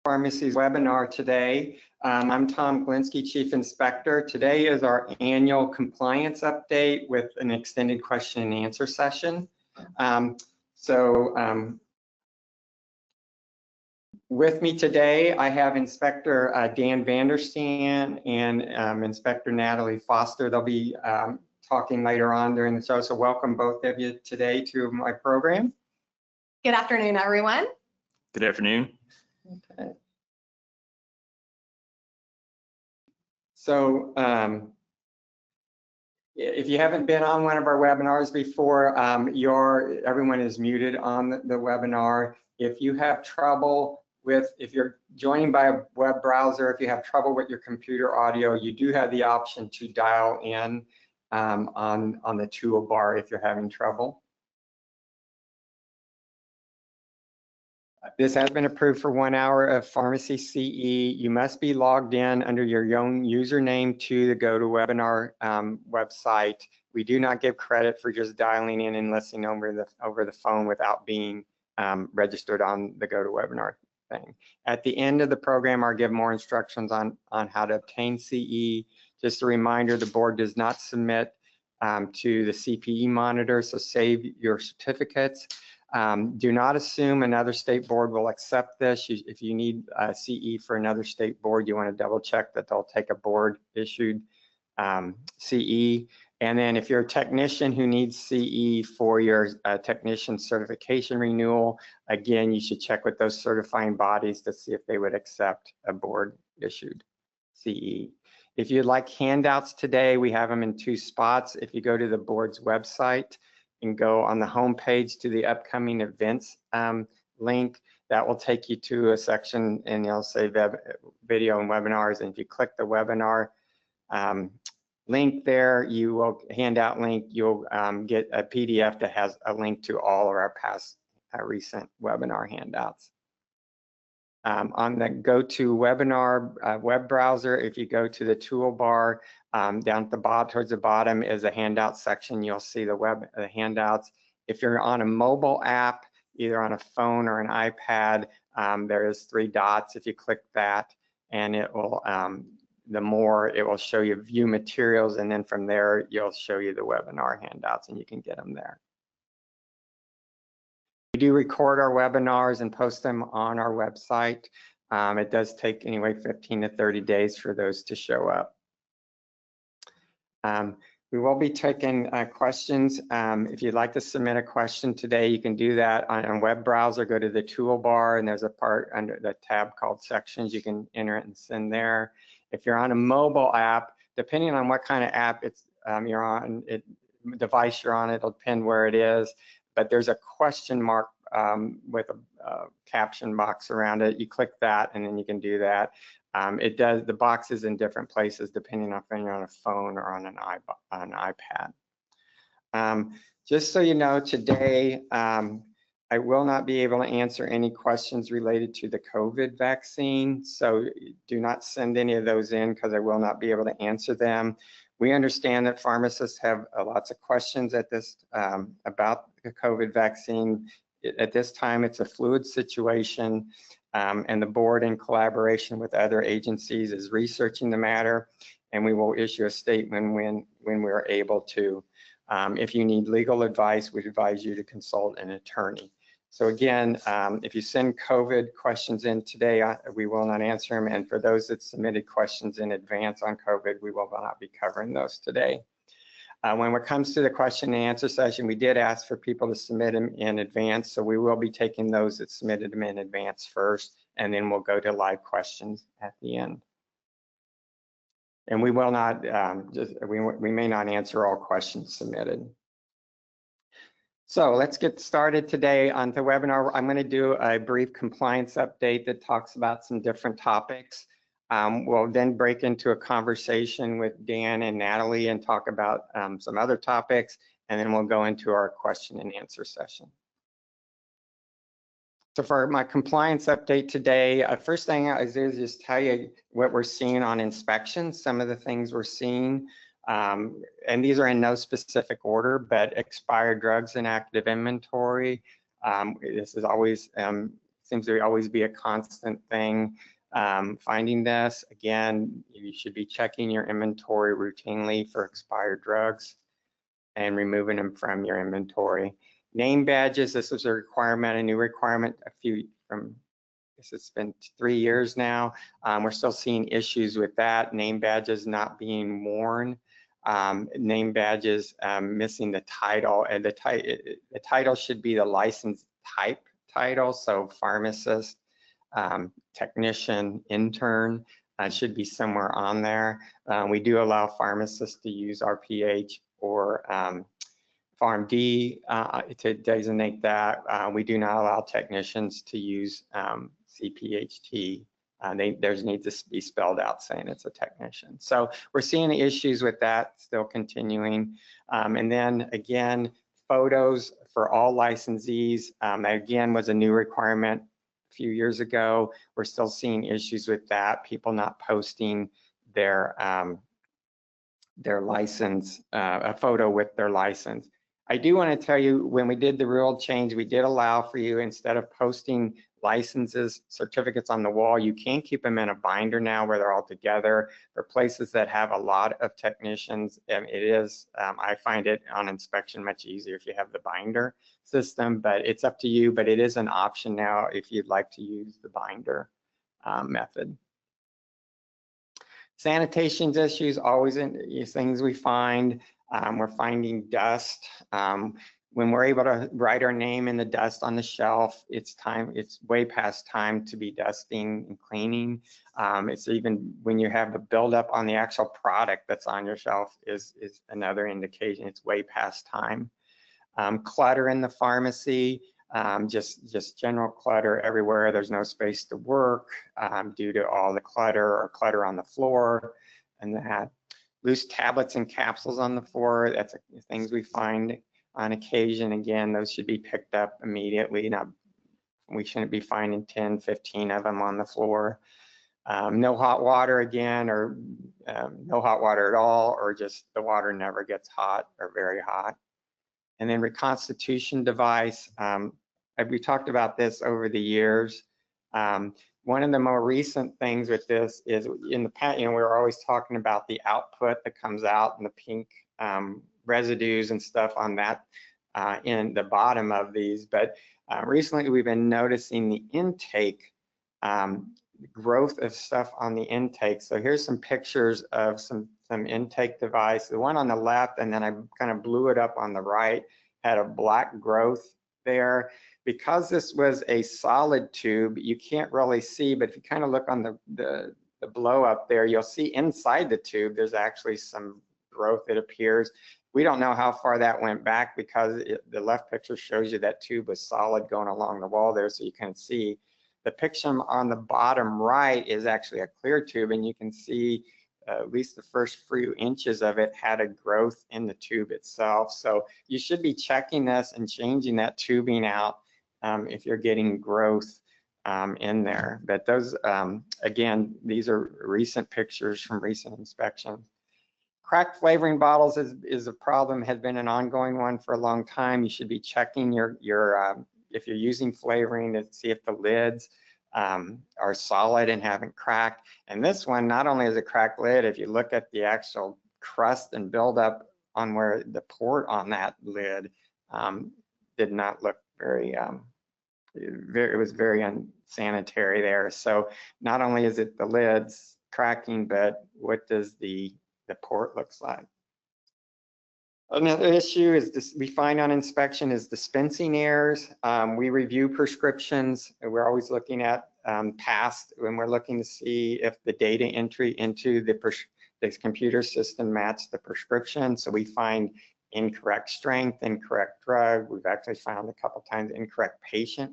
Pharmacy's webinar today. I'm Tom Glinsky, Chief Inspector. Today is our annual compliance update with an extended question and answer session. With me today, I have Inspector Dan Vandersteen and Inspector Natalie Foster. They'll be talking later on during the show, so welcome both of you today to my program. Good afternoon, everyone. Good afternoon. Okay. So if you haven't been on one of our webinars before, everyone is muted on the webinar. If you have trouble if you're joining by a web browser, if you have trouble with your computer audio, you do have the option to dial in on the toolbar if you're having trouble. This has been approved for 1 hour of Pharmacy CE. You must be logged in under your own username to the GoToWebinar website. We do not give credit for just dialing in and listening over the phone without being registered on the GoToWebinar thing. At the end of the program, I'll give more instructions on how to obtain CE. Just a reminder, the board does not submit to the CPE monitor, so save your certificates. Do not assume another state board will accept this. If you need CE for another state board, you want to double check that they'll take a board issued CE. And then if you're a technician who needs CE for your technician certification renewal, again, you should check with those certifying bodies to see if they would accept a board issued CE. If you'd like handouts today, we have them in 2 spots. If you go to the board's website and go on the home page to the upcoming events link, that will take you to a section and it'll say video and webinars. And if you click the webinar link there, you will handout link, you'll get a PDF that has a link to all of our past recent webinar handouts. On the GoToWebinar web browser, if you go to the toolbar, down at the bottom, towards the bottom is a handout section. You'll see the handouts. If you're on a mobile app, either on a phone or an iPad, there is 3 dots. If you click that, and it will, it will show you view materials, and then from there, you'll show you the webinar handouts, and you can get them there. We do record our webinars and post them on our website. It does take anyway 15 to 30 days for those to show up. We will be taking questions. If you'd like to submit a question today, you can do that on a web browser. Go to the toolbar, and there's a part under the tab called sections. You can enter it and send there. If you're on a mobile app, depending on what kind of app you're on, device you're on, it'll depend where it is. But there's a question mark with a caption box around it. You click that, and then you can do that. The box is in different places depending on if you're on a phone or on an iPad. Just so you know, today I will not be able to answer any questions related to the COVID vaccine. So do not send any of those in because I will not be able to answer them. We understand that pharmacists have lots of questions at this about the COVID vaccine. At this time, it's a fluid situation, and the board, in collaboration with other agencies, is researching the matter, and we will issue a statement when we're able to. If you need legal advice, we advise you to consult an attorney. So again, if you send COVID questions in today, we will not answer them. And for those that submitted questions in advance on COVID, we will not be covering those today. When it comes to the question and answer session, we did ask for people to submit them in advance. So we will be taking those that submitted them in advance first, and then we'll go to live questions at the end. And we will not, we may not answer all questions submitted. So let's get started today on the webinar. I'm going to do a brief compliance update that talks about some different topics. We'll then break into a conversation with Dan and Natalie and talk about some other topics, and then we'll go into our question and answer session. So for my compliance update today, first thing I do is just tell you what we're seeing on inspections, some of the things we're seeing. And these are in no specific order, but expired drugs in active inventory. This is always seems to always be a constant thing. Finding this, again, you should be checking your inventory routinely for expired drugs and removing them from your inventory. Name badges, this was a requirement, a new requirement this has been 3 years now. We're still seeing issues with that. Name badges not being worn. Name badges missing the title, and the title should be the license type title, so pharmacist, technician, intern, should be somewhere on there. We do allow pharmacists to use RPH or PharmD to designate that. We do not allow technicians to use CPHT. There's need to be spelled out saying it's a technician. So we're seeing issues with that still continuing. And then again, photos for all licensees, again, was a new requirement a few years ago. We're still seeing issues with that. People not posting their license, a photo with their license. I do want to tell you, when we did the rule change, we did allow for you, instead of posting licenses, certificates on the wall, you can keep them in a binder now where they're all together. For places that have a lot of technicians, it is, I find it on inspection much easier if you have the binder system, but it's up to you, but it is an option now if you'd like to use the binder method. Sanitation issues, always things we find. We're finding dust. When we're able to write our name in the dust on the shelf, it's way past time to be dusting and cleaning. It's even when you have the buildup on the actual product that's on your shelf is another indication it's way past time. Clutter in the pharmacy, just general clutter everywhere. There's no space to work due to all the clutter or clutter on the floor, and that loose tablets and capsules on the floor. That's things we find on occasion. Again, those should be picked up immediately. We shouldn't be finding 10, 15 of them on the floor. No hot water again, or no hot water at all, or just the water never gets hot or very hot. And then reconstitution device. We talked about this over the years. One of the more recent things with this is, in the past, we were always talking about the output that comes out and the pink residues and stuff on that in the bottom of these. But recently we've been noticing the intake, growth of stuff on the intake. So here's some pictures of some intake device. The one on the left, and then I kind of blew it up on the right, had a black growth there. Because this was a solid tube, you can't really see, but if you kind of look on the blow up there, you'll see inside the tube, there's actually some growth that appears. We don't know how far that went back, because the left picture shows you that tube was solid going along the wall there, so you can see. The picture on the bottom right is actually a clear tube, and you can see at least the first few inches of it had a growth in the tube itself. So you should be checking this and changing that tubing out if you're getting growth in there. But those, again, these are recent pictures from recent inspections. Cracked flavoring bottles is a problem, has been an ongoing one for a long time. You should be checking your if you're using flavoring, to see if the lids are solid and haven't cracked. And this one, not only is a cracked lid, if you look at the actual crust and buildup on where the port on that lid did not look very, it was very unsanitary there. So not only is it the lids cracking, but what does the port looks like. Another issue is this, we find on inspection, is dispensing errors. We review prescriptions, and we're always looking at past, when we're looking to see if the data entry into the computer system match the prescription. So we find incorrect strength, incorrect drug. We've actually found a couple times incorrect patient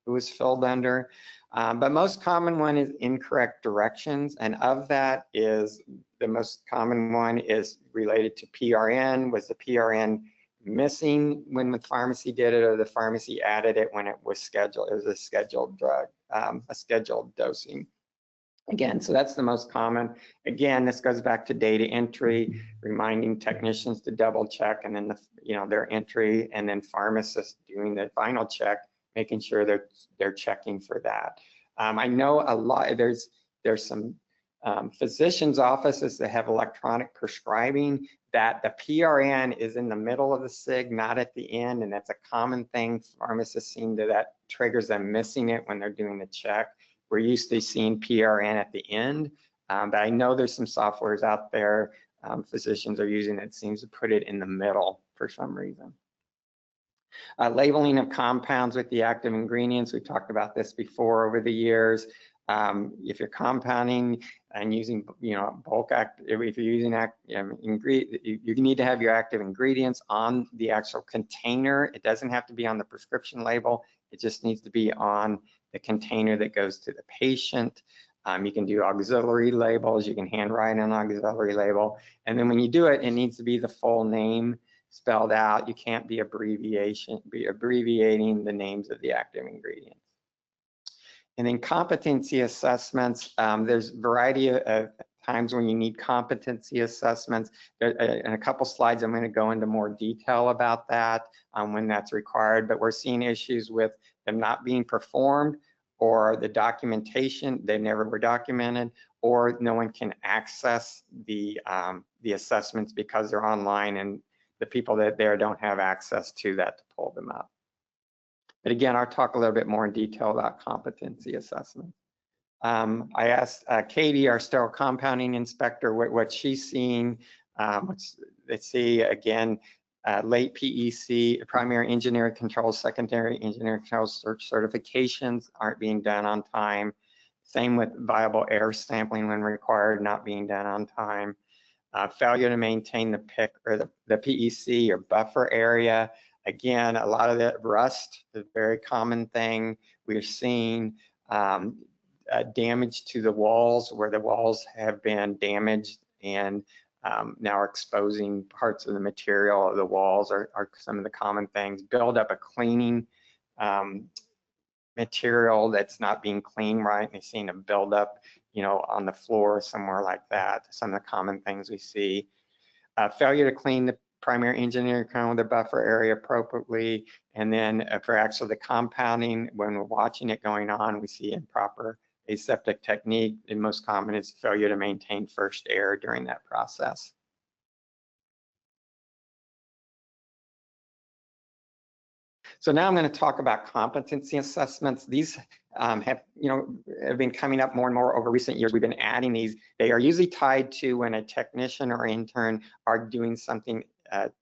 who was filled under. But most common one is incorrect directions, and of that is the most common one is related to PRN. Was the PRN missing when the pharmacy did it, or the pharmacy added it when it was scheduled? It was a scheduled drug, a scheduled dosing. Again, so that's the most common. Again, this goes back to data entry, reminding technicians to double check, and then their entry, and then pharmacists doing the final check making sure they're checking for that. I know a lot, there's some physicians' offices that have electronic prescribing that the PRN is in the middle of the SIG, not at the end, and that's a common thing. Pharmacists seem to, that triggers them missing it when they're doing the check. We're used to seeing PRN at the end, but I know there's some softwares out there physicians are using that seems to put it in the middle for some reason. Labeling of compounds with the active ingredients, we talked about this before over the years. If you're compounding and using, bulk if you're using you need to have your active ingredients on the actual container. It doesn't have to be on the prescription label. It just needs to be on the container that goes to the patient. You can do auxiliary labels. You can handwrite an auxiliary label. And then when you do it, it needs to be the full name spelled out. You can't be abbreviating the names of the active ingredients. And then competency assessments, there's a variety of times when you need competency assessments. In a couple slides, I'm going to go into more detail about that when that's required, but we're seeing issues with them not being performed, or the documentation, they never were documented, or no one can access the assessments because they're online and the people that there don't have access to that to pull them up. But again, I'll talk a little bit more in detail about competency assessment. I asked Katie, our sterile compounding inspector, what she's seeing. Let's see, again, late PEC, primary engineering controls, secondary engineering controls certifications aren't being done on time. Same with viable air sampling when required, not being done on time. Failure to maintain the PIC or the PEC or buffer area. Again, a lot of that rust is a very common thing. We're seeing damage to the walls, where the walls have been damaged and now are exposing parts of the material of the walls are some of the common things. Build up a cleaning material that's not being cleaned right, and you're seeing a buildup, on the floor somewhere like that. Some of the common things we see. Failure to clean the primary engineering cone, the buffer area appropriately, and then for actually the compounding, when we're watching it going on, we see improper aseptic technique. The most common is failure to maintain first air during that process. So now I'm going to talk about competency assessments. These have been coming up more and more over recent years. We've been adding these. They are usually tied to when a technician or intern are doing something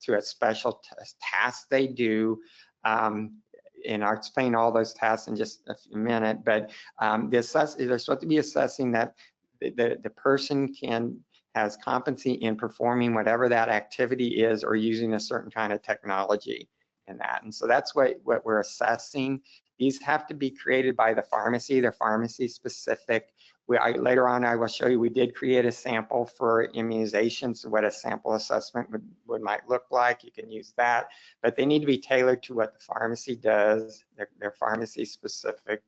to a special task they do. And I'll explain all those tasks in just a minute, but they're supposed to be assessing that the person has competency in performing whatever that activity is, or using a certain kind of technology in that. And so that's what we're assessing. These have to be created by the pharmacy. They're pharmacy specific. Later on, I will show you, we did create a sample for immunizations, so what a sample assessment might look like. You can use that, but they need to be tailored to what the pharmacy does. They're pharmacy specific.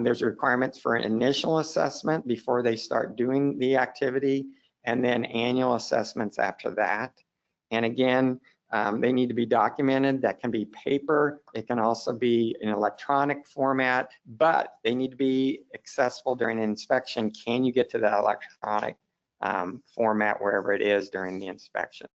There's requirements for an initial assessment before they start doing the activity, and then annual assessments after that. And again, they need to be documented. That can be paper. It can also be in electronic format, but they need to be accessible during an inspection. Can you get to that electronic format wherever it is during the inspection?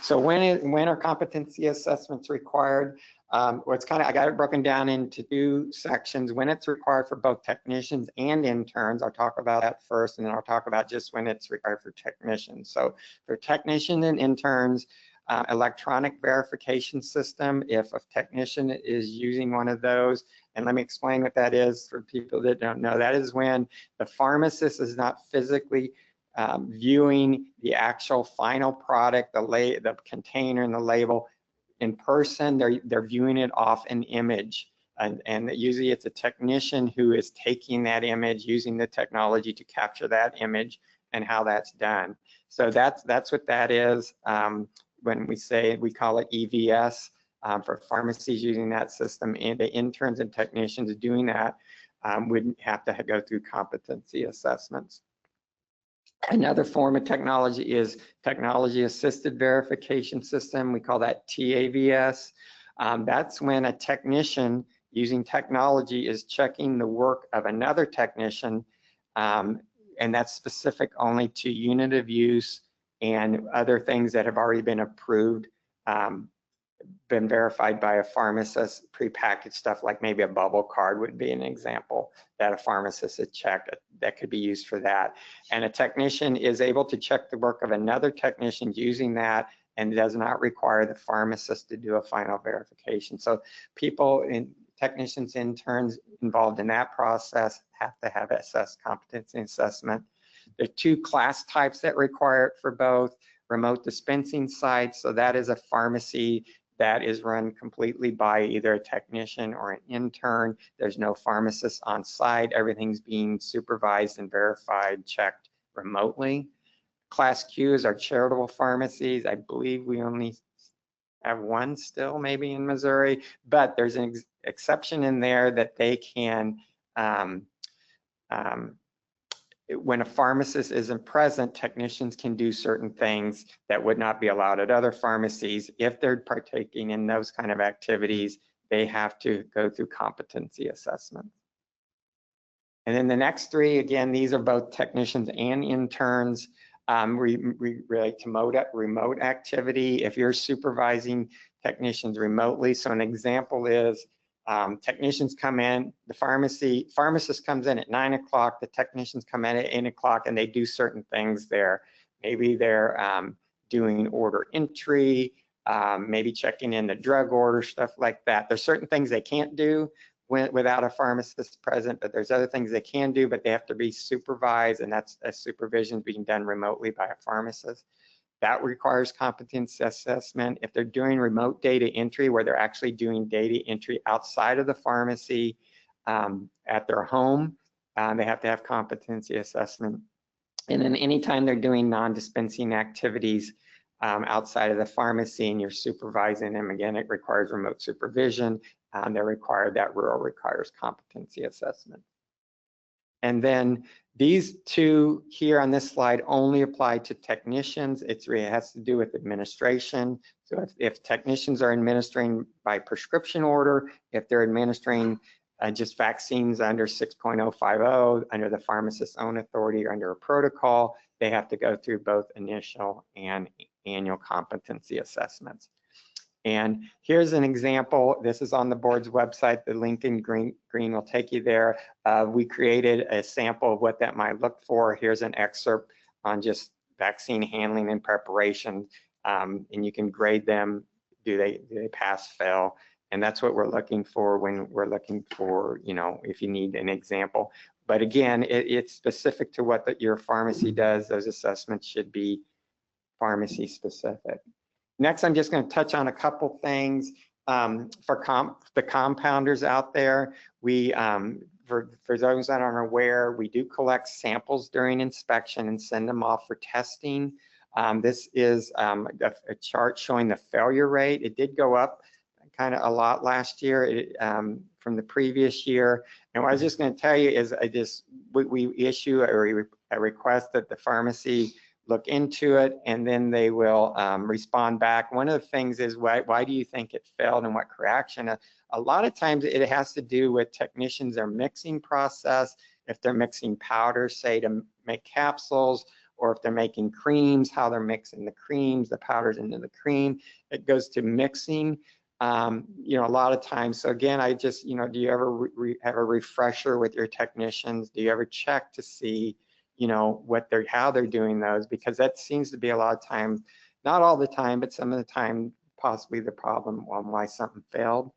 So when are competency assessments required? Well, I got it broken down into two sections. When it's required for both technicians and interns, I'll talk about that first, and then I'll talk about just when it's required for technicians. So for technicians and interns, electronic verification system, if a technician is using one of those, and let me explain what that is for people that don't know. That is when the pharmacist is not physically viewing the actual final product, the container and the label in person. They're viewing it off an image, and usually it's a technician who is taking that image, using the technology to capture that image, and how that's done. So that's what that is. When we call it EVS for pharmacies using that system, and the interns and technicians doing that would have to go through competency assessments. Another form of technology is technology assisted verification system. We call that TAVS. That's when a technician using technology is checking the work of another technician, and that's specific only to unit of use and other things that have already been approved, been verified by a pharmacist. Prepackaged stuff like maybe a bubble card would be an example that a pharmacist had checked that could be used for that. And a technician is able to check the work of another technician using that, and does not require the pharmacist to do a final verification. So technicians, interns involved in that process have to have competency assessment. There are two class types that require it for both. Remote dispensing sites, so that is a pharmacy that is run completely by either a technician or an intern. There's no pharmacist on site. Everything's being supervised and verified, checked remotely. Class Q is our charitable pharmacies. I believe we only have one still maybe in Missouri, but there's an exception in there that they can, when a pharmacist isn't present, technicians can do certain things that would not be allowed at other pharmacies. If they're partaking in those kind of activities, they have to go through competency assessment. And then the next three, again, these are both technicians and interns. Relate to remote activity. If you're supervising technicians remotely, so an example is technicians come in, the pharmacist comes in at 9 o'clock, the technicians come in at 8 o'clock, and they do certain things there. Maybe they're doing order entry, maybe checking in the drug order, stuff like that. There's certain things they can't do without a pharmacist present, but there's other things they can do, but they have to be supervised, and that's a supervision being done remotely by a pharmacist. That requires competency assessment. If they're doing remote data entry, where they're actually doing data entry outside of the pharmacy at their home, they have to have competency assessment. And then anytime they're doing non-dispensing activities outside of the pharmacy and you're supervising them, again, it requires remote supervision. That rule requires competency assessment. And then these two here on this slide only apply to technicians. It has to do with administration. So if technicians are administering by prescription order, if they're administering just vaccines under 6.050, under the pharmacist's own authority or under a protocol, they have to go through both initial and annual competency assessments. And here's an example. This is on the board's website. The link in green will take you there. We created a sample of what that might look for. Here's an excerpt on just vaccine handling and preparation. And you can grade them. Do they pass, fail? And that's what we're looking for when we're looking for, if you need an example. But again, it's specific to what your pharmacy does. Those assessments should be pharmacy specific. Next, I'm just going to touch on a couple things for the compounders out there. We, for those that aren't aware, we do collect samples during inspection and send them off for testing. This is a chart showing the failure rate. It did go up kind of a lot last year from the previous year. And what I was just going to tell you is we issue a request that the pharmacy look into it, and then they will respond back. One of the things is, why do you think it failed and what correction? A lot of times it has to do with technicians, their mixing process. If they're mixing powders, say to make capsules, or if they're making creams, how they're mixing the creams, the powders into the cream. It goes to mixing, a lot of times. So again, I just, do you ever have a refresher with your technicians? Do you ever check to see how they're doing those? Because that seems to be a lot of times, not all the time, but some of the time, possibly the problem on why something failed.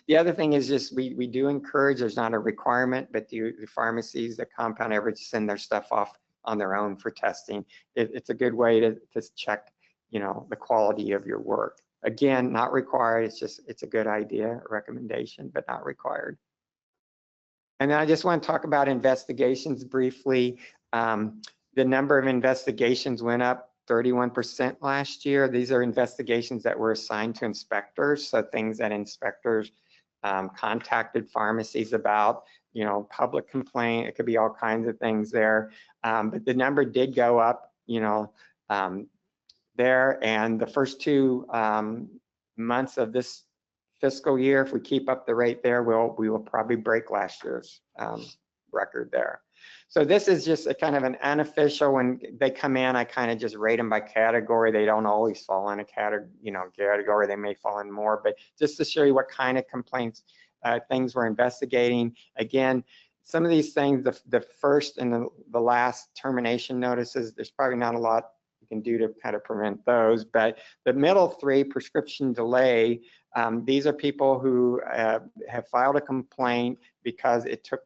The other thing is just we do encourage, there's not a requirement, but the pharmacies, the compound average, send their stuff off on their own for testing. It's a good way to check, the quality of your work. Again, not required. It's a good idea, a recommendation, but not required. And then I just want to talk about investigations briefly. The number of investigations went up 31% last year. These are investigations that were assigned to inspectors, so things that inspectors contacted pharmacies about, public complaint. It could be all kinds of things there. But the number did go up, there. And the first two months of this fiscal year, if we keep up the rate there, we will probably break last year's record there. So this is just a kind of an unofficial, when they come in, I kind of just rate them by category. They don't always fall in a category, they may fall in more, but just to show you what kind of complaints, things we're investigating. Again, some of these things, the first and the last termination notices, there's probably not a lot you can do to kind of prevent those, but the middle three, prescription delay, these are people who have filed a complaint because it took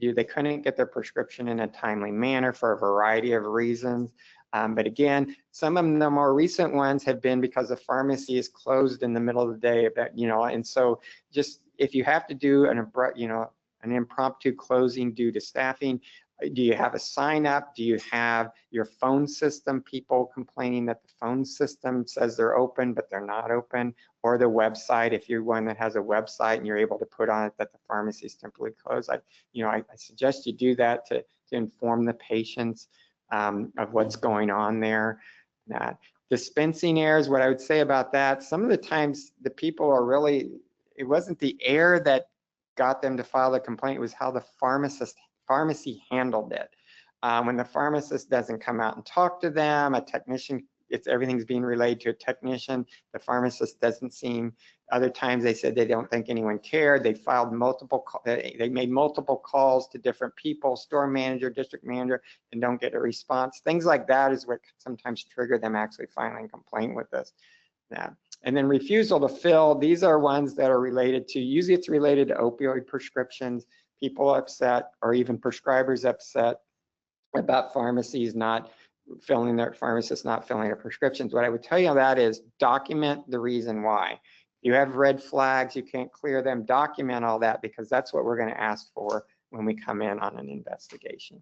they couldn't get their prescription in a timely manner for a variety of reasons. But again, some of the more recent ones have been because the pharmacy is closed in the middle of the day, and so just if you have to do an impromptu closing due to staffing, do you have a sign up? Do you have your phone system, people complaining that the phone system says they're open, but they're not open? Or the website, if you're one that has a website and you're able to put on it that the pharmacy is temporarily closed, I suggest you do that to inform the patients of what's going on there. Dispensing errors, what I would say about that, some of the times the people are really, it wasn't the error that got them to file the complaint, it was how the pharmacy handled it. When the pharmacist doesn't come out and talk to them, a technician, everything's being relayed to a technician, the pharmacist doesn't seem, other times they said they don't think anyone cared, they filed they made multiple calls to different people, store manager, district manager, and don't get a response. Things like that is what sometimes trigger them actually filing a complaint with us. And then refusal to fill, these are ones that are related to, usually it's related to opioid prescriptions, people upset, or even prescribers upset about pharmacies not filling pharmacists not filling their prescriptions. What I would tell you on that is document the reason why. You have red flags, you can't clear them, document all that, because that's what we're going to ask for when we come in on an investigation.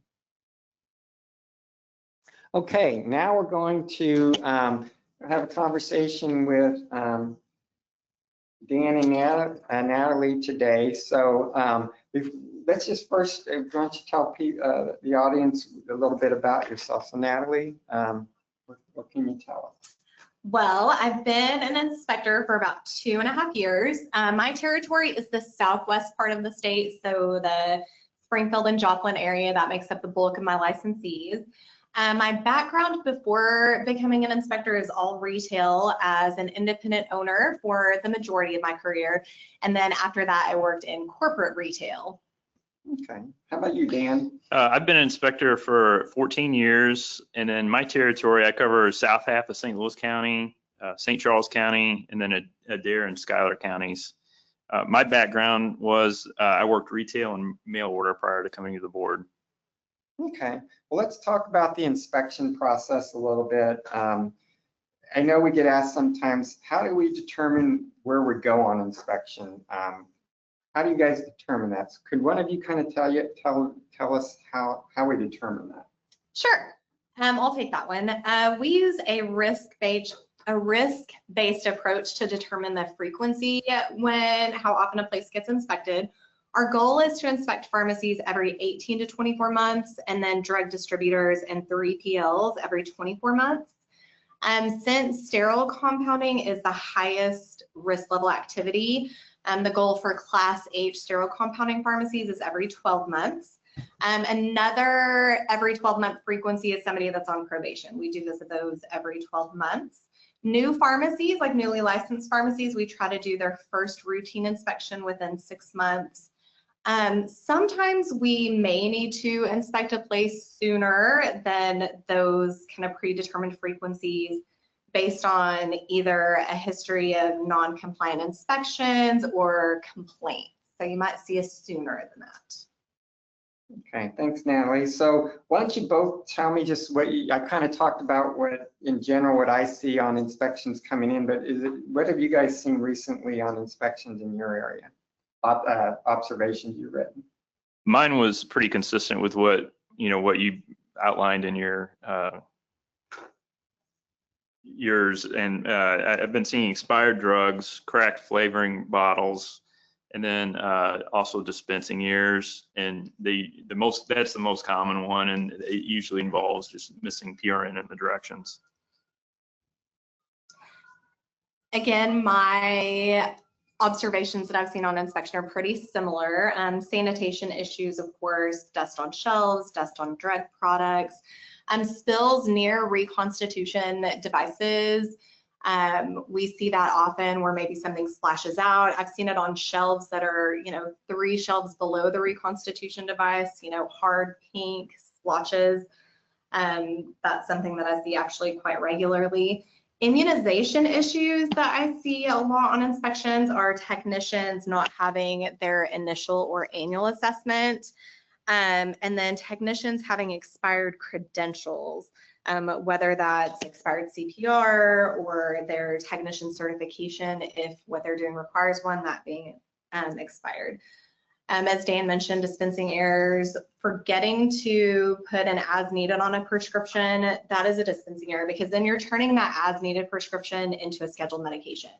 Okay, now we're going to have a conversation with Dan and Natalie today. So let's just first, why don't you tell the audience a little bit about yourself. So Natalie, what can you tell us? Well, I've been an inspector for about 2.5 years. My territory is the southwest part of the state, so the Springfield and Joplin area, that makes up the bulk of my licensees. My background before becoming an inspector is all retail as an independent owner for the majority of my career. And then after that, I worked in corporate retail. Okay. How about you, Dan? I've been an inspector for 14 years, and in my territory, I cover south half of St. Louis County, St. Charles County, and then Adair and Schuyler counties. My background was I worked retail and mail order prior to coming to the board. Okay. Well, let's talk about the inspection process a little bit. I know we get asked sometimes, how do we determine where we go on inspection? How do you guys determine that? So could one of you kind of tell us how we determine that? Sure, I'll take that one. We use a risk-based approach to determine the frequency how often a place gets inspected. Our goal is to inspect pharmacies every 18 to 24 months, and then drug distributors and 3PLs every 24 months. Since sterile compounding is the highest risk level activity, the goal for Class H sterile compounding pharmacies is every 12 months. Another every 12-month frequency is somebody that's on probation. We do visit those every 12 months. New pharmacies, like newly licensed pharmacies, we try to do their first routine inspection within 6 months. Sometimes we may need to inspect a place sooner than those kind of predetermined frequencies based on either a history of non-compliant inspections or complaints. So you might see us sooner than that. Okay, thanks, Natalie. So why don't you both tell me just I kind of talked about in general, what I see on inspections coming in, but what have you guys seen recently on inspections in your area? Observations you've written? Mine was pretty consistent with what you outlined in yours, and I've been seeing expired drugs, cracked flavoring bottles, and then also dispensing errors. And that's the most common one, and it usually involves just missing PRN in the directions. Again, my observations that I've seen on inspection are pretty similar. Sanitation issues, of course, dust on shelves, dust on drug products, spills near reconstitution devices. We see that often where maybe something splashes out. I've seen it on shelves that are, 3 shelves below the reconstitution device, hard pink splotches. That's something that I see actually quite regularly. Immunization issues that I see a lot on inspections are technicians not having their initial or annual assessment, and then technicians having expired credentials, whether that's expired CPR or their technician certification, if what they're doing requires one, that being expired. As Dan mentioned, dispensing errors, forgetting to put an as needed on a prescription, that is a dispensing error, because then you're turning that as needed prescription into a scheduled medication.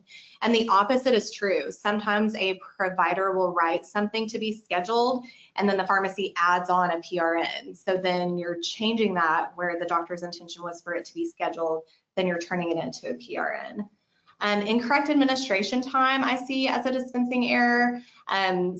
And the opposite is true. Sometimes a provider will write something to be scheduled, and then the pharmacy adds on a PRN. So then you're changing that where the doctor's intention was for it to be scheduled, then you're turning it into a PRN. Incorrect administration time I see as a dispensing error.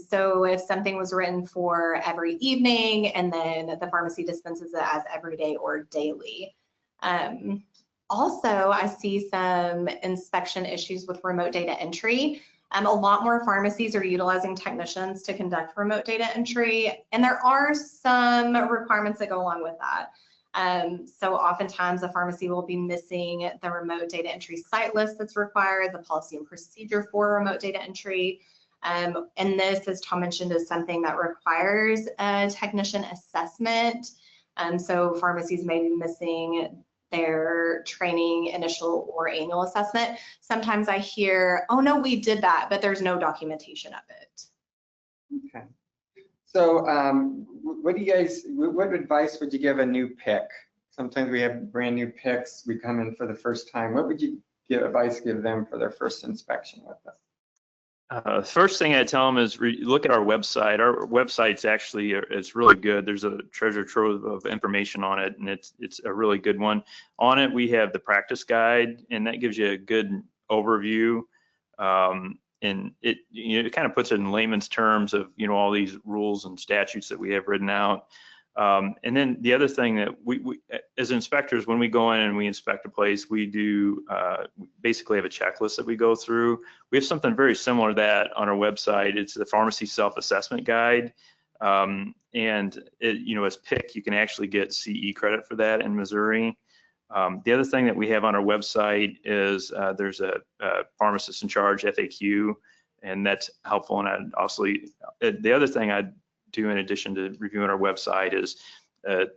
So if something was written for every evening and then the pharmacy dispenses it as every day or daily. Also, I see some inspection issues with remote data entry. A lot more pharmacies are utilizing technicians to conduct remote data entry, and there are some requirements that go along with that. So oftentimes a pharmacy will be missing the remote data entry site list that's required, the policy and procedure for remote data entry. And this, as Tom mentioned, is something that requires a technician assessment. So pharmacies may be missing their training initial or annual assessment. Sometimes I hear, oh no, we did that, but there's no documentation of it. Okay. So what advice would you give a new pick? Sometimes we have brand new picks, we come in for the first time. What would you give them for their first inspection with us? The first thing I tell them is look at our website. Our website's actually it's really good. There's a treasure trove of information on it, and it's a really good one. On it, we have the practice guide, and that gives you a good overview. And it kind of puts it in layman's terms of all these rules and statutes that we have written out. And then the other thing that we as inspectors, when we go in and we inspect a place, we do basically have a checklist that we go through. We have something very similar to that on our website. It's the pharmacy self-assessment guide. And as PIC, you can actually get CE credit for that in Missouri. The other thing that we have on our website is there's a pharmacist in charge FAQ, and that's helpful. And I'd also, the other thing I'd do in addition to reviewing our website is the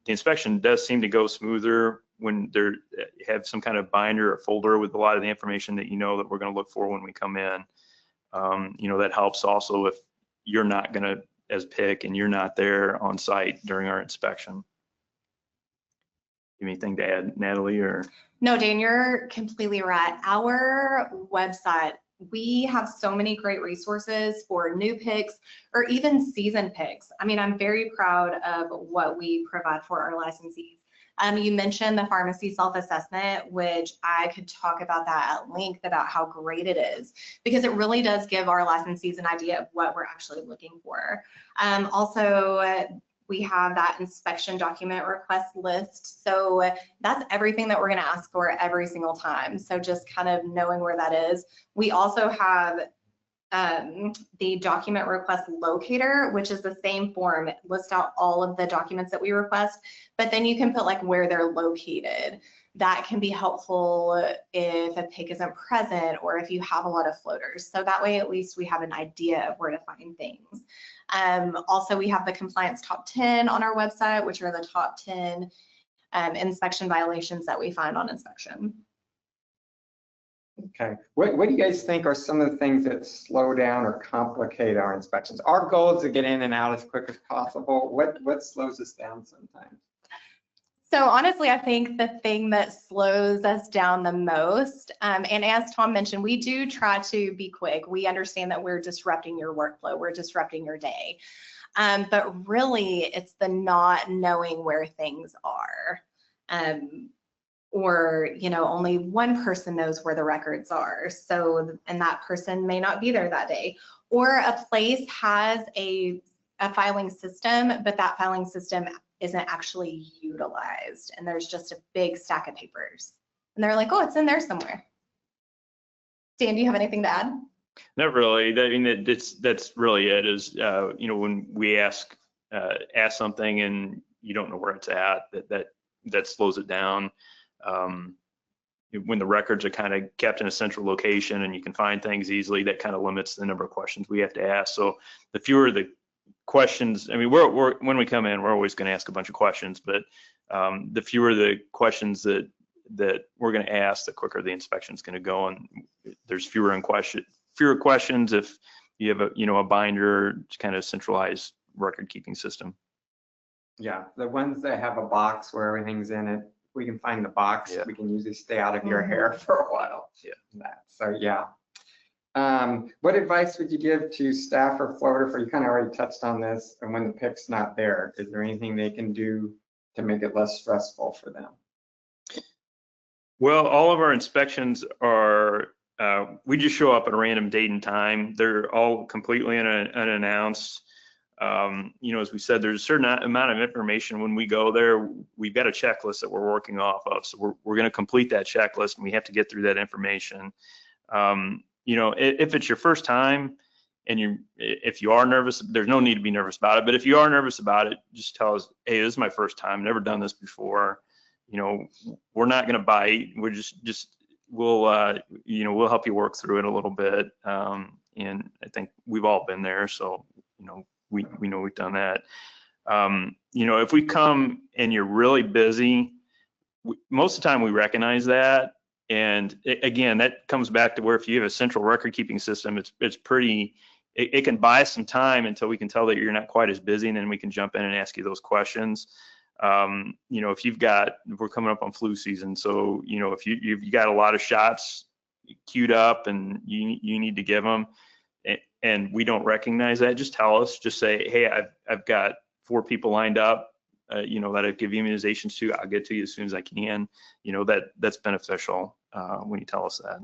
inspection does seem to go smoother when they have some kind of binder or folder with a lot of the information that that we're going to look for when we come in. That helps also if you're not going to, as PIC, and you're not there on site during our inspection. Anything to add, Natalie? Or no, Dan, you're completely right. Our website, we have so many great resources for new PICs or even seasoned PICs. I mean, I'm very proud of what we provide for our licensees. You mentioned the pharmacy self-assessment, which I could talk about that at length about how great it is, because it really does give our licensees an idea of what we're actually looking for. Also, we have that inspection document request list. So that's everything that we're going to ask for every single time. So just kind of knowing where that is. We also have the document request locator, which is the same form. It lists out all of the documents that we request, but then you can put like where they're located. That can be helpful if a PIC isn't present or if you have a lot of floaters. So that way, at least we have an idea of where to find things. Also, we have the compliance top 10 on our website, which are the top 10 inspection violations that we find on inspection. Okay, what do you guys think are some of the things that slow down or complicate our inspections? Our goal is to get in and out as quick as possible. What slows us down sometimes? So honestly, I think the thing that slows us down the most, and as Tom mentioned, we do try to be quick. We understand that we're disrupting your workflow, we're disrupting your day. But really, it's the not knowing where things are. or, you know, only one person knows where the records are. So, and that person may not be there that day. Or a place has a filing system, but that filing system isn't actually utilized. And there's just a big stack of papers. And they're like, oh, it's in there somewhere. Dan, do you have anything to add? Not really. I mean, that's really it. Is you know, when we ask something and you don't know where it's at, that slows it down. When the records are kind of kept in a central location and you can find things easily, that kind of limits the number of questions we have to ask. So the fewer the questions, I mean, we're when we come in, we're always going to ask a bunch of questions, but the fewer the questions that we're going to ask, the quicker the inspection is going to go, and there's fewer questions if you have a binder, kind of centralized record keeping system. Yeah, the ones that have a box where everything's in it, we can find the box, Yeah. we can usually stay out of your hair for a while. Yeah. So yeah. What advice would you give to staff or floater, you kind of already touched on this, and when the PIC's not there, is there anything they can do to make it less stressful for them? Well, all of our inspections are, we just show up at a random date and time. They're all completely unannounced. You know, as we said, there's a certain amount of information when we go there. We've got a checklist that we're working off of. So we're going to complete that checklist, and we have to get through that information. You know, if it's your first time and if you are nervous, there's no need to be nervous about it. But if you are nervous about it, just tell us, hey, this is my first time, never done this before. You know, we're not going to bite. We're we'll you know, we'll help you work through it a little bit. And I think we've all been there. So, you know, we know we've done that. You know, if we come and you're really busy, most of the time we recognize that. And again, that comes back to where if you have a central record keeping system, it's pretty, it can buy some time until we can tell that you're not quite as busy, and then we can jump in and ask you those questions. You know, if we're coming up on flu season, so, you know, if you've got a lot of shots queued up and you need to give them, and we don't recognize that, just tell us, just say, hey, I've got 4 people lined up, you know, that I give immunizations to. I'll get to you as soon as I can. You know, that's beneficial when you tell us that.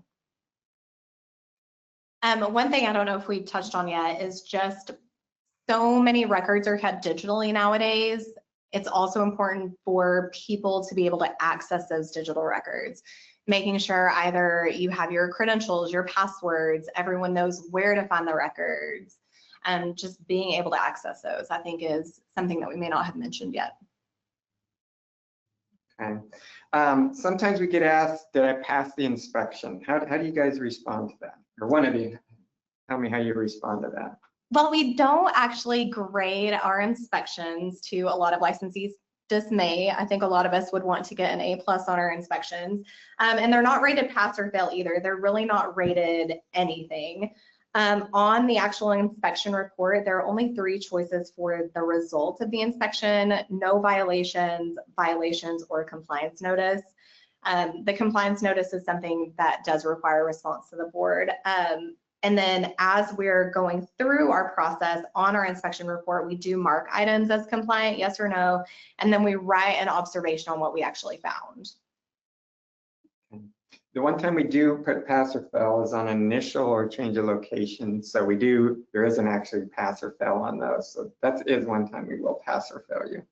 One thing I don't know if we touched on yet is just so many records are kept digitally nowadays. It's also important for people to be able to access those digital records, making sure either you have your credentials, your passwords, everyone knows where to find the records, and just being able to access those, I think, is something that we may not have mentioned yet. Okay. Sometimes we get asked, did I pass the inspection? How do you guys respond to that? Or one of you, tell me how you respond to that. Well, we don't actually grade our inspections, to a lot of licensees' dismay. I think a lot of us would want to get an A+ on our inspections. And they're not rated pass or fail either. They're really not rated anything. On the actual inspection report, there are only 3 choices for the result of the inspection: no violations, violations, or compliance notice. The compliance notice is something that does require a response to the board. And then as we're going through our process on our inspection report, we do mark items as compliant, yes or no, and then we write an observation on what we actually found. The one time we do put pass or fail is on initial or change of location. So there isn't actually pass or fail on those. So that is one time we will pass or fail you.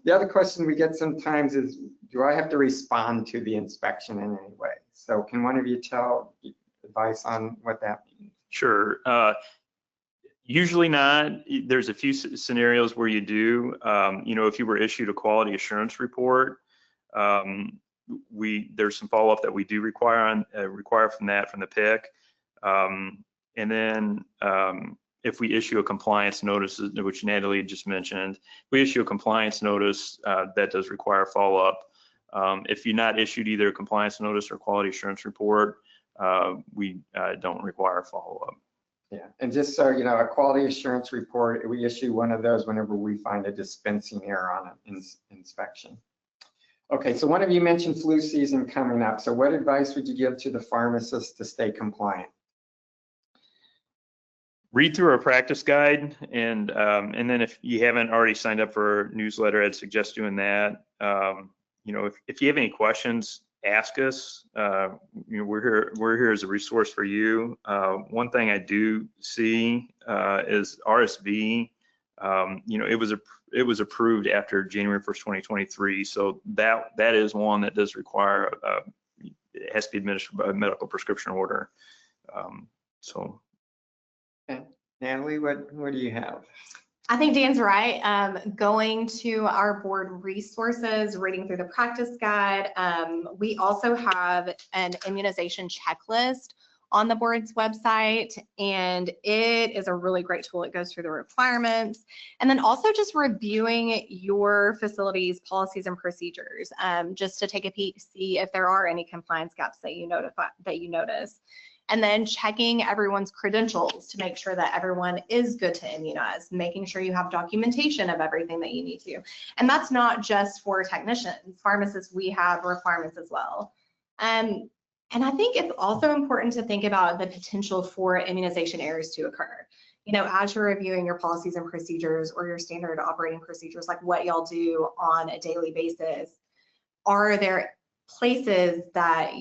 The other question we get sometimes is, do I have to respond to the inspection in any way? So can one of you tell advice on what that means? Sure. Usually not. There's a few scenarios where you do. You know, if you were issued a quality assurance report, there's some follow-up that we do require from the PIC. And then if we issue a compliance notice, which Natalie just mentioned, we issue a compliance notice that does require follow-up. If you're not issued either a compliance notice or quality assurance report, we don't require follow-up. Yeah, and just so you know, a quality assurance report, we issue one of those whenever we find a dispensing error on an inspection. Okay, so one of you mentioned flu season coming up. So what advice would you give to the pharmacist to stay compliant? Read through our practice guide, and then if you haven't already signed up for our newsletter, I'd suggest doing that. if you have any questions, ask us. We're here as a resource for you. One thing I do see is RSV. It was approved after January 1st, 2023. So that is one that does require it has to be administered by a medical prescription order. Okay. Natalie, what do you have? I think Dan's right. Going to our board resources, reading through the practice guide. We also have an immunization checklist on the board's website, and it is a really great tool. It goes through the requirements, and then also just reviewing your facility's policies and procedures, just to take a peek, see if there are any compliance gaps that you notice. And then checking everyone's credentials to make sure that everyone is good to immunize, making sure you have documentation of everything that you need to. And that's not just for technicians. Pharmacists, we have requirements as well. And I think it's also important to think about the potential for immunization errors to occur. As you're reviewing your policies and procedures or your standard operating procedures, like what y'all do on a daily basis, are there places that,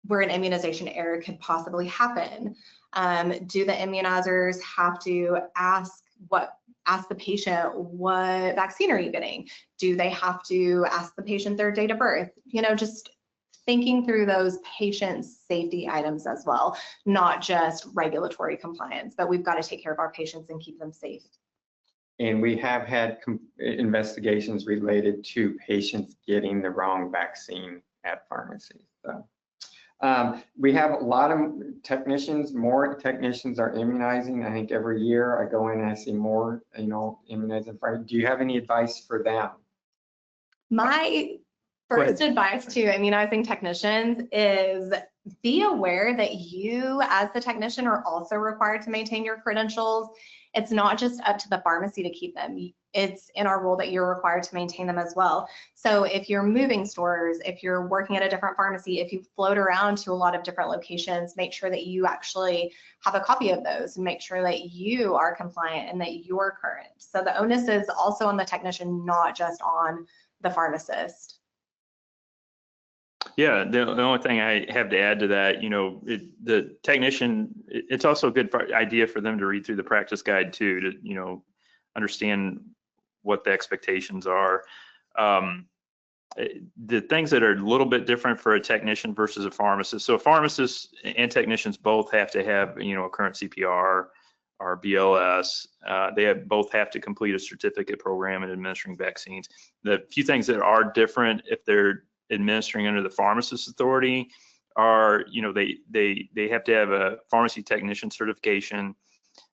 where an immunization error could possibly happen? Do the immunizers have to ask the patient, what vaccine are you getting? Do they have to ask the patient their date of birth? Just thinking through those patient safety items as well, not just regulatory compliance, but we've got to take care of our patients and keep them safe. And we have had investigations related to patients getting the wrong vaccine at pharmacies. So. We have a lot of more technicians are immunizing. I think every year I go in and I see more, immunizing. Do you have any advice for them? My first advice to immunizing technicians is be aware that you, as the technician, are also required to maintain your credentials. It's not just up to the pharmacy to keep them. It's in our rule that you're required to maintain them as well. So if you're moving stores, if you're working at a different pharmacy, if you float around to a lot of different locations, make sure that you actually have a copy of those and make sure that you are compliant and that you're current. So the onus is also on the technician, not just on the pharmacist. Yeah, the only thing I have to add to that, the technician, it's also a good idea for them to read through the practice guide too, to, understand what the expectations are. The things that are a little bit different for a technician versus a pharmacist. So pharmacists and technicians both have to have, a current CPR or BLS. They both have to complete a certificate program in administering vaccines. The few things that are different if they're administering under the pharmacist authority are, they have to have a pharmacy technician certification,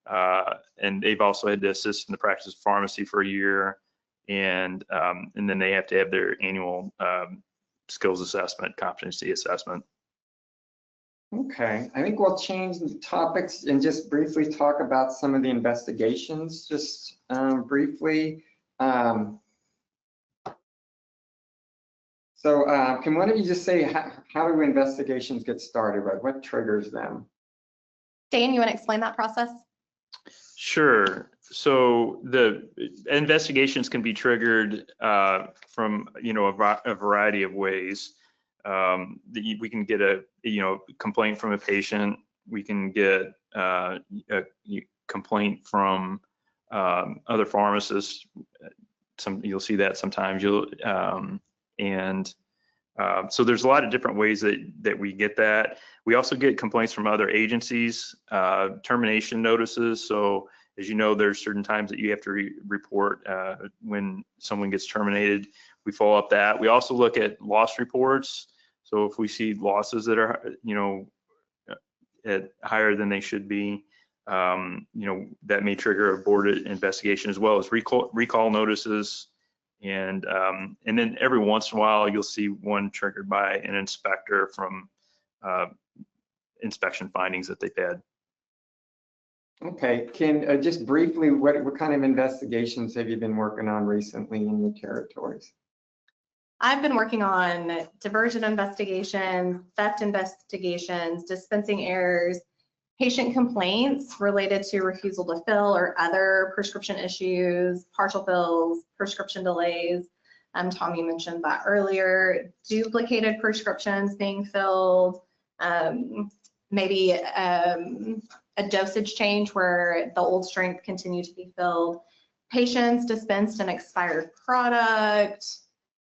and they've also had to assist in the practice of pharmacy for a year, and then they have to have their annual skills assessment, competency assessment. Okay, I think we'll change the topics and just briefly talk about some of the investigations, just briefly. So can one of you just say how do investigations get started? Right? What triggers them? Dan, you want to explain that process? Sure. So the investigations can be triggered from a variety of ways. We can get a complaint from a patient. We can get a complaint from other pharmacists. You'll see that sometimes. So there's a lot of different ways that we get that. We also get complaints from other agencies, termination notices. So as you know, there's certain times that you have to report when someone gets terminated. We follow up that. We also look at loss reports. So if we see losses that are, at higher than they should be, that may trigger a board investigation, as well as recall notices. And then every once in a while, you'll see one triggered by an inspector from inspection findings that they've had. Okay, can just briefly, what kind of investigations have you been working on recently in your territories? I've been working on diversion investigations, theft investigations, dispensing errors, patient complaints related to refusal to fill or other prescription issues, partial fills, prescription delays, Tom, you mentioned that earlier. Duplicated prescriptions being filled, maybe a dosage change where the old strength continued to be filled. Patients dispensed an expired product.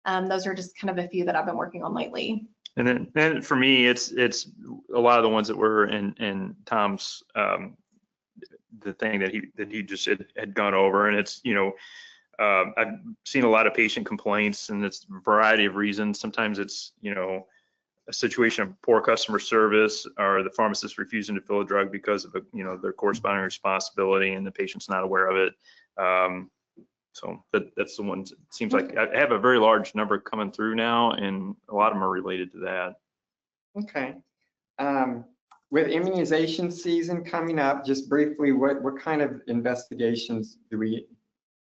Those are just kind of a few that I've been working on lately. And then for me, it's a lot of the ones that were in Tom's the thing that he just had gone over, and it's I've seen a lot of patient complaints, and it's a variety of reasons. Sometimes it's a situation of poor customer service, or the pharmacist refusing to fill a drug because of their corresponding responsibility, and the patient's not aware of it. So that's the ones. It seems like I have a very large number coming through now, and a lot of them are related to that. Okay. With immunization season coming up, just briefly, what kind of investigations do we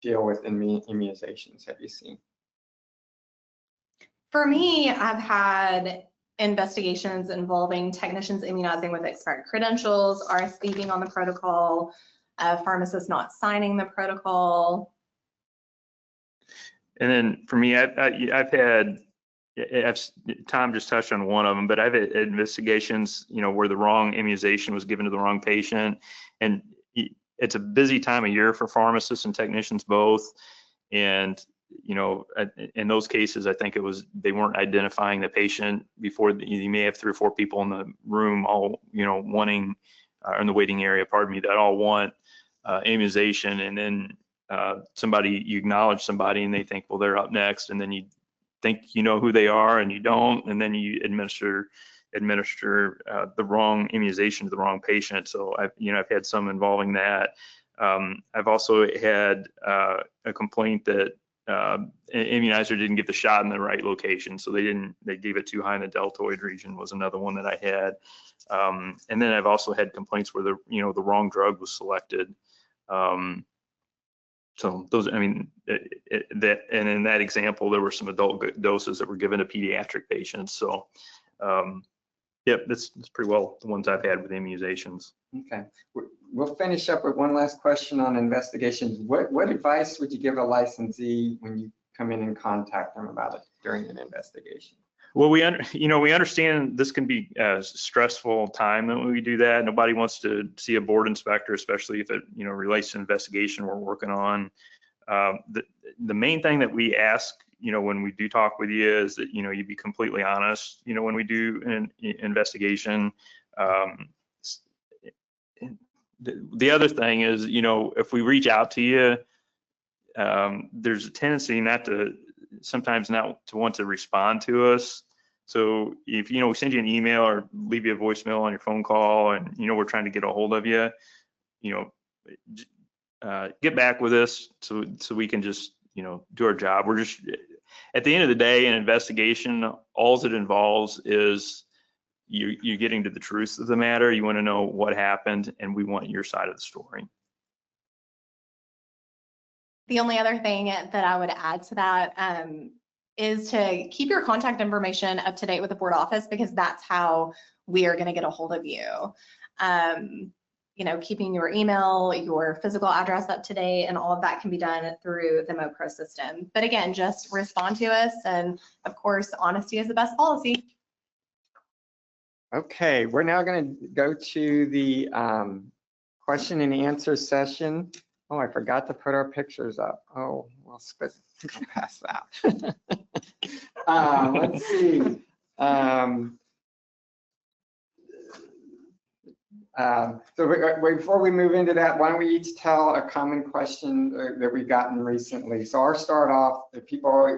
deal with in immunizations have you seen? For me, I've had investigations involving technicians immunizing with expired credentials, RSV being on the protocol, pharmacists not signing the protocol. And then for me, Tom just touched on one of them, but I've had investigations, where the wrong immunization was given to the wrong patient. And it's a busy time of year for pharmacists and technicians both. And, in those cases, I think they weren't identifying the patient before. You may have 3 or 4 people in the room all, wanting, or in the waiting area, pardon me, that all want immunization. And then you acknowledge somebody and they think, well, they're up next. And then you think who they are and you don't. And then you administer the wrong immunization to the wrong patient. So I've had some involving that. I've also had a complaint that an immunizer didn't get the shot in the right location. So they gave it too high in the deltoid region was another one that I had. And then I've also had complaints where the wrong drug was selected. So those, and in that example, there were some adult doses that were given to pediatric patients. So, yep, that's pretty well the ones I've had with immunizations. Okay, we'll finish up with one last question on investigations. What advice would you give a licensee when you come in and contact them about it during an investigation? Well, we understand this can be a stressful time when we do that. Nobody wants to see a board inspector, especially if it relates to an investigation we're working on. The main thing that we ask, when we do talk with you, is that you be completely honest. When we do an investigation. The other thing is, if we reach out to you, there's a tendency sometimes not to want to respond to us. So if we send you an email or leave you a voicemail on your phone call, and we're trying to get a hold of you, get back with us so we can just do our job. We're just, at the end of the day, an investigation, all it involves is you getting to the truth of the matter. You want to know what happened, and we want your side of the story. The only other thing that I would add to that is to keep your contact information up to date with the board office, because that's how we are going to get a hold of you. Keeping your email, your physical address up to date, and all of that can be done through the MoPro system. But again, just respond to us, and of course, honesty is the best policy. Okay, we're now going to go to the question and answer session. Oh, I forgot to put our pictures up. Oh, we'll go past that. Let's see. So before we move into that, why don't we each tell a common question that we've gotten recently? So I'll start off. If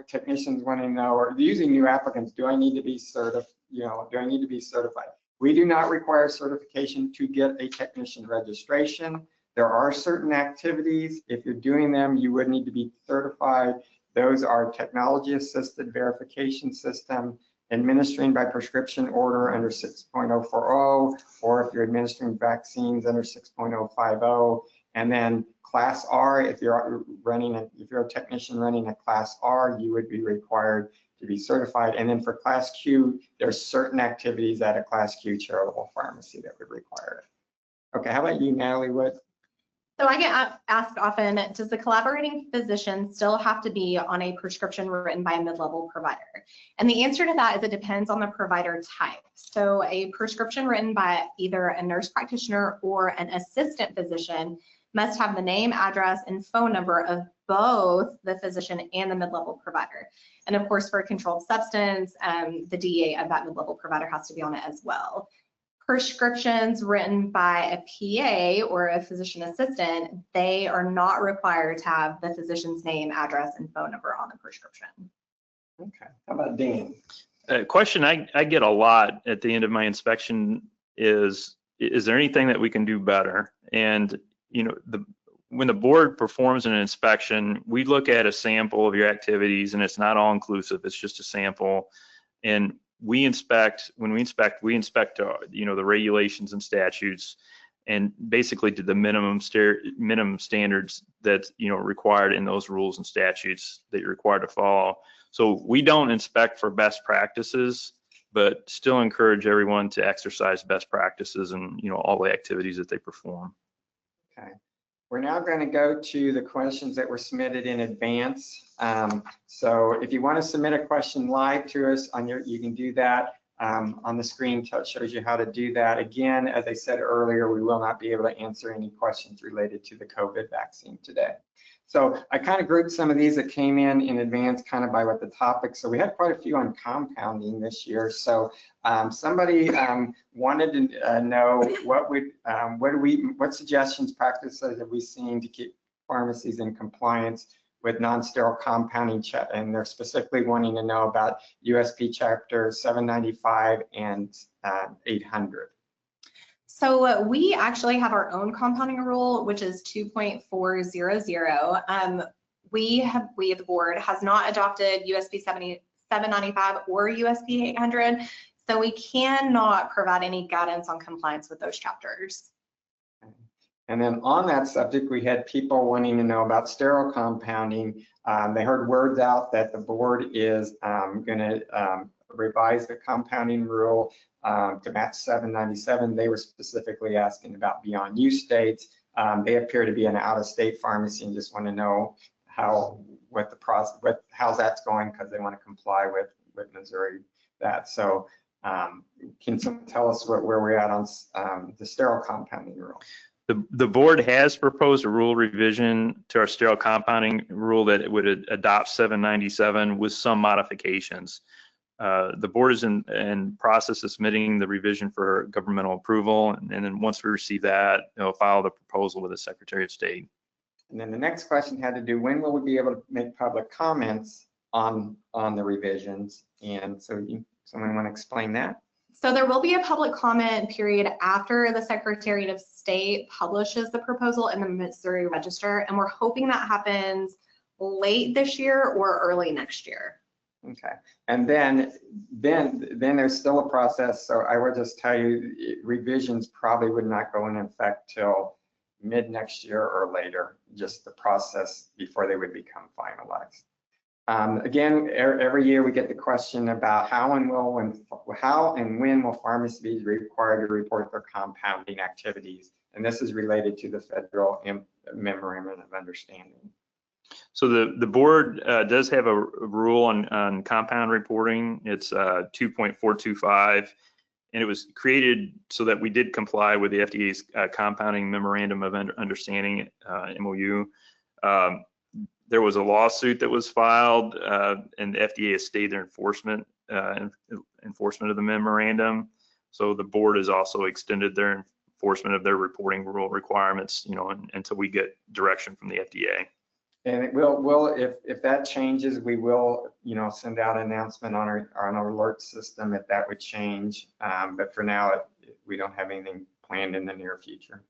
technicians want to know, or using new applicants, do I need to be certified? Do I need to be certified? We do not require certification to get a technician registration. There are certain activities, if you're doing them, you would need to be certified. Those are technology-assisted verification system, administering by prescription order under 6.040, or if you're administering vaccines under 6.050, and then Class R, if you're a technician running a Class R, you would be required to be certified. And then for Class Q, there's certain activities at a Class Q charitable pharmacy that would require it. Okay, how about you, Natalie? So I get asked often, does the collaborating physician still have to be on a prescription written by a mid-level provider? And the answer to that is it depends on the provider type. So a prescription written by either a nurse practitioner or an assistant physician must have the name, address, and phone number of both the physician and the mid-level provider. And of course, for a controlled substance, the DEA of that mid-level provider has to be on it as well. Prescriptions written by a PA or a physician assistant, they are not required to have the physician's name, address, and phone number on the prescription. Okay, how about Dan? A question I get a lot at the end of my inspection is there anything that we can do better? And, you know, when the board performs an inspection, we look at a sample of your activities, and it's not all inclusive, it's just a sample. And when we inspect, you know, the regulations and statutes, and basically to the minimum standards that's, you know, required in those rules and statutes that you're required to follow. So we don't inspect for best practices, but still encourage everyone to exercise best practices and, you know, all the activities that they perform. Okay. We're now going to go to the questions that were submitted in advance. So if you want to submit a question live to us you can do that on the screen. It shows you how to do that. Again, as I said earlier, we will not be able to answer any questions related to the COVID vaccine today. So I kind of grouped some of these that came in advance, kind of by what the topic. So we had quite a few on compounding this year. So somebody wanted to know what suggestions, practices have we seen to keep pharmacies in compliance with non-sterile compounding, and they're specifically wanting to know about USP Chapter 795 and 800. So we actually have our own compounding rule, which is 2.400. We, the board, has not adopted USP 795 or USP 800, so we cannot provide any guidance on compliance with those chapters. And then on that subject, we had people wanting to know about sterile compounding. They heard words out that the board is going to revise the compounding rule to match 797. They were specifically asking about beyond use states. They appear to be an out-of-state pharmacy and just want to know how's that's going, because they want to comply with Missouri. So can someone tell us where we're at on the sterile compounding rule? The board has proposed a rule revision to our sterile compounding rule that it would adopt 797 with some modifications. The board is in process of submitting the revision for governmental approval, and then once we receive that, they'll file the proposal with the Secretary of State. And then the next question had to do, when will we be able to make public comments on the revisions? And so someone want to explain that? So there will be a public comment period after the Secretary of State publishes the proposal in the Missouri Register, and we're hoping that happens late this year or early next year. Okay, and then there's still a process. So I would just tell you, revisions probably would not go into effect till mid next year or later, just the process before they would become finalized. Again, every year we get the question about how and when will pharmacies be required to report their compounding activities, and this is related to the federal memorandum of understanding. So the board does have a rule on compound reporting. It's 2.425, and it was created so that we did comply with the FDA's compounding memorandum of understanding, MOU. There was a lawsuit that was filed, and the FDA has stayed their enforcement of the memorandum. So the board has also extended their enforcement of their reporting rule requirements, you know, until we get direction from the FDA. And it will if that changes, we will, you know, send out an announcement on our alert system if that would change. But for now, we don't have anything planned in the near future.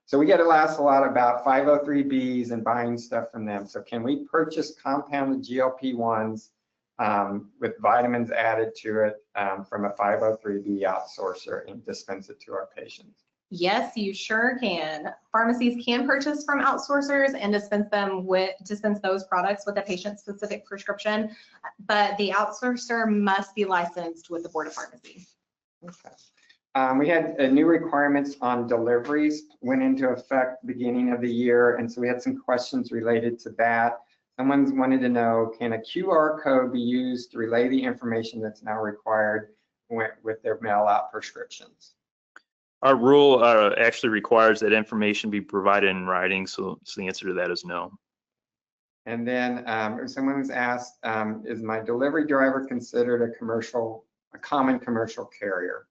So we get asked a lot about 503Bs and buying stuff from them. So can we purchase compounded GLP-1s with vitamins added to it from a 503B outsourcer and dispense it to our patients? Yes, you sure can. Pharmacies can purchase from outsourcers and dispense those products with a patient-specific prescription, but the outsourcer must be licensed with the Board of Pharmacy. Okay. We had new requirements on deliveries went into effect beginning of the year, and so we had some questions related to that. Someone wanted to know, can a QR code be used to relay the information that's now required with their mail out prescriptions? Our rule actually requires that information be provided in writing, so the answer to that is no. And then someone was asked, is my delivery driver considered a common commercial carrier?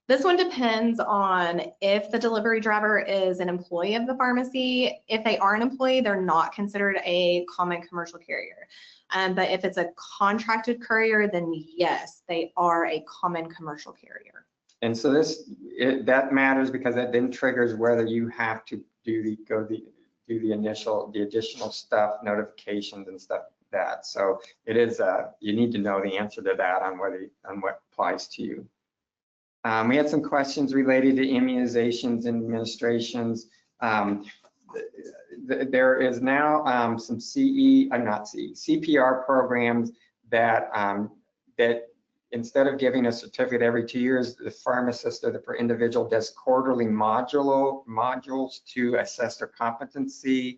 This one depends on if the delivery driver is an employee of the pharmacy. If they are an employee, they're not considered a common commercial carrier. But if it's a contracted courier, then yes, they are a common commercial carrier. And so that matters because that then triggers whether you have to do the additional stuff, notifications and stuff like that. So it is you need to know the answer to that on what applies to you. We had some questions related to immunizations and administrations. There is now some CPR programs that instead of giving a certificate every 2 years, the pharmacist or the individual does quarterly modules to assess their competency.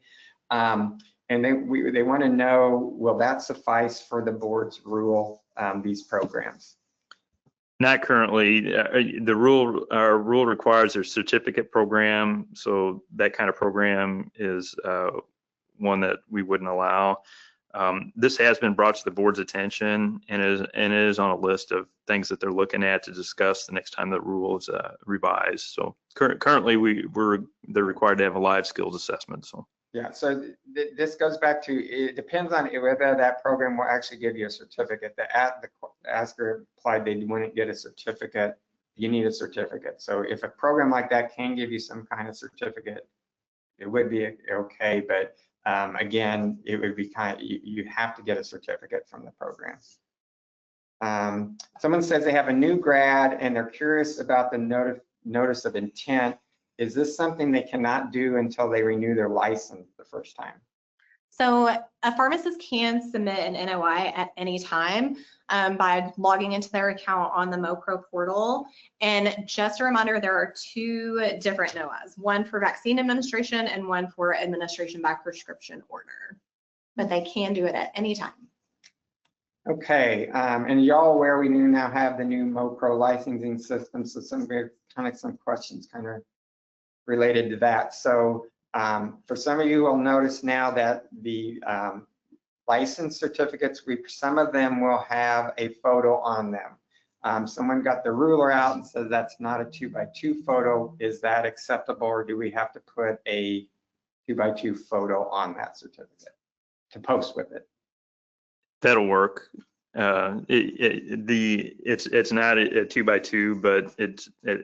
And they want to know, will that suffice for the board's rule, these programs? Not currently. Our rule requires a certificate program, so that kind of program is one that we wouldn't allow. This has been brought to the board's attention and is on a list of things that they're looking at to discuss the next time the rule is revised. So currently they're required to have a live skills assessment. So. Yeah, so this goes back to, it depends on whether that program will actually give you a certificate. The asker applied, they wouldn't get a certificate. You need a certificate. So if a program like that can give you some kind of certificate, it would be okay. But again, it would be you have to get a certificate from the program. Someone says they have a new grad and they're curious about the notice of intent. Is this something they cannot do until they renew their license the first time? So a pharmacist can submit an NOI at any time by logging into their account on the MoPro portal. And just a reminder, there are 2 different NOAs, one for vaccine administration and one for administration by prescription order. But they can do it at any time. Okay, and y'all aware we now have the new MoPro licensing system, so some questions kind of related to that. So for some of you will notice now that the license certificates, some of them will have a photo on them. Someone got the ruler out and says that's not a 2x2 photo. Is that acceptable, or do we have to put a 2x2 photo on that certificate to post with it? That'll work. It's not a 2x2, but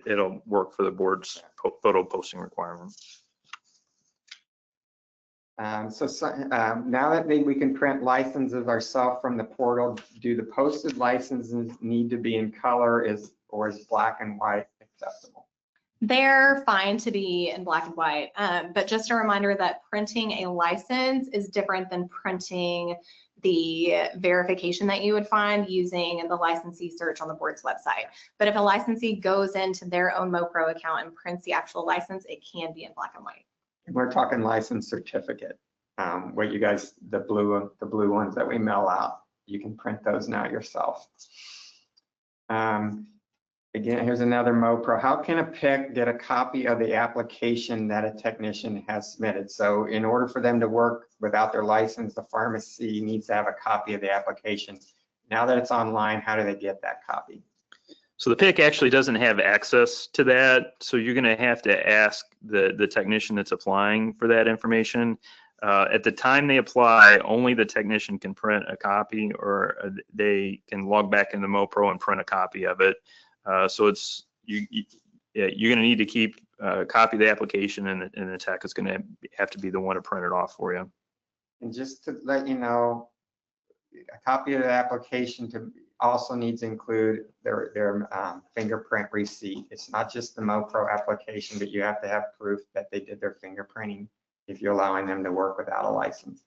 it'll work for the board's photo posting requirement. Now that we can print licenses ourselves from the portal, do the posted licenses need to be in color, or is black and white acceptable? They're fine to be in black and white, but just a reminder that printing a license is different than printing the verification that you would find using the licensee search on the board's website. But if a licensee goes into their own MoPro account and prints the actual license, it can be in black and white. We're talking license certificate. What you guys, the blue ones that we mail out, you can print those now yourself. Again, here's another MoPro. How can a PIC get a copy of the application that a technician has submitted? So in order for them to work without their license, the pharmacy needs to have a copy of the application. Now that it's online, how do they get that copy? So the PIC actually doesn't have access to that. So you're going to have to ask the technician that's applying for that information. At the time they apply, only the technician can print a copy, or they can log back into MoPro and print a copy of it. So it's you're going to need to keep a copy of the application, and the tech is going to have to be the one to print it off for you. And just to let you know, a copy of the application also needs to include their fingerprint receipt. It's not just the MoPro application, but you have to have proof that they did their fingerprinting if you're allowing them to work without a license.